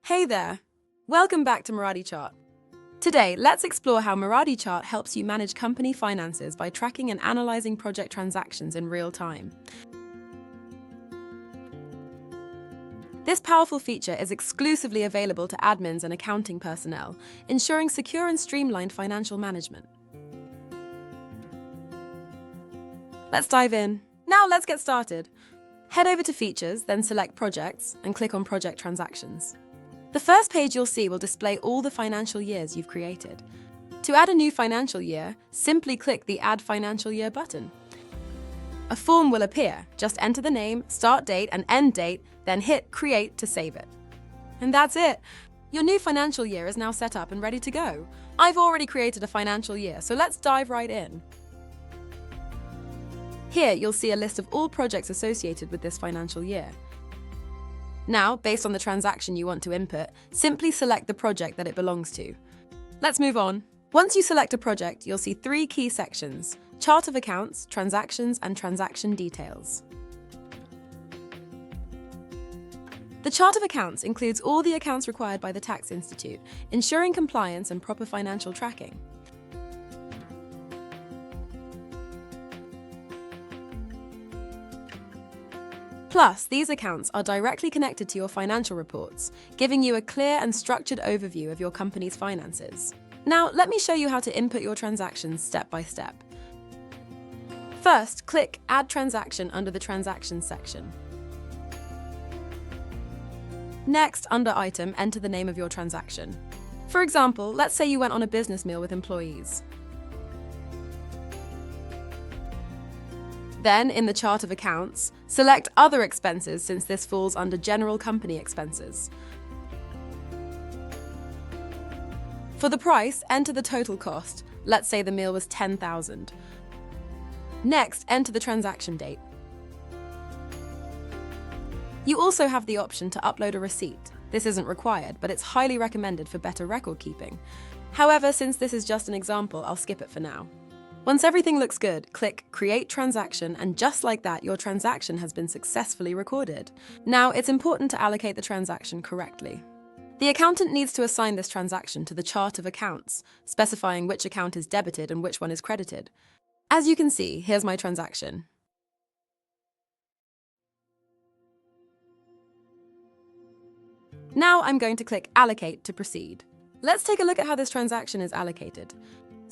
Hey there! Welcome back to Marathi Chart. Today, let's explore how Marathi Chart helps you manage company finances by tracking and analyzing project transactions in real time. This powerful feature is exclusively available to admins and accounting personnel, ensuring secure and streamlined financial management. Let's dive in. Now let's get started. Head over to Features, then select Projects, and click on Project Transactions. The first page you'll see will display all the financial years you've created. To add a new financial year, simply click the Add Financial Year button. A form will appear. Just enter the name, start date, and end date, then hit Create to save it. And that's it! Your new financial year is now set up and ready to go. I've already created a financial year, so let's dive right in. Here, you'll see a list of all projects associated with this financial year. Now, based on the transaction you want to input, simply select the project that it belongs to. Let's move on. Once you select a project, you'll see three key sections: Chart of Accounts, Transactions, and Transaction Details. The Chart of Accounts includes all the accounts required by the Tax Institute, ensuring compliance and proper financial tracking. Plus, these accounts are directly connected to your financial reports, giving you a clear and structured overview of your company's finances. Now, let me show you how to input your transactions step by step. First, click Add Transaction under the Transactions section. Next, under Item, enter the name of your transaction. For example, let's say you went on a business meal with employees. Then, in the Chart of Accounts, select Other Expenses since this falls under General Company Expenses. For the price, enter the total cost. Let's say the meal was $10,000. Next, enter the transaction date. You also have the option to upload a receipt. This isn't required, but it's highly recommended for better record keeping. However, since this is just an example, I'll skip it for now. Once everything looks good, click Create Transaction, and just like that, your transaction has been successfully recorded. Now, it's important to allocate the transaction correctly. The accountant needs to assign this transaction to the Chart of Accounts, specifying which account is debited and which one is credited. As you can see, here's my transaction. Now I'm going to click Allocate to proceed. Let's take a look at how this transaction is allocated.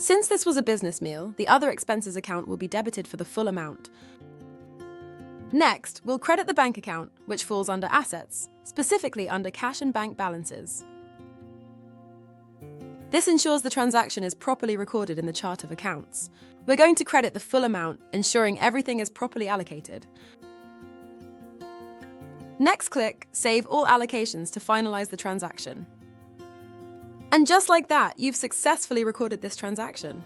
Since this was a business meal, the Other Expenses account will be debited for the full amount. Next, we'll credit the bank account, which falls under Assets, specifically under Cash and Bank Balances. This ensures the transaction is properly recorded in the Chart of Accounts. We're going to credit the full amount, ensuring everything is properly allocated. Next, click Save All Allocations to finalize the transaction. And just like that, you've successfully recorded this transaction.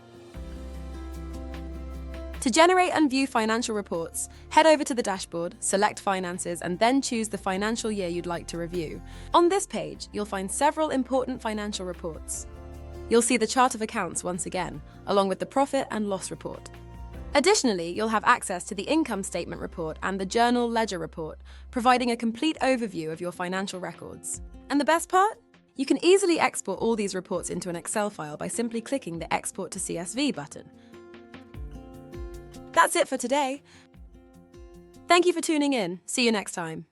To generate and view financial reports, head over to the dashboard, select Finances, and then choose the financial year you'd like to review. On this page, you'll find several important financial reports. You'll see the Chart of Accounts once again, along with the Profit and Loss report. Additionally, you'll have access to the Income Statement report and the Journal Ledger report, providing a complete overview of your financial records. And the best part? You can easily export all these reports into an Excel file by simply clicking the Export to CSV button. That's it for today. Thank you for tuning in. See you next time.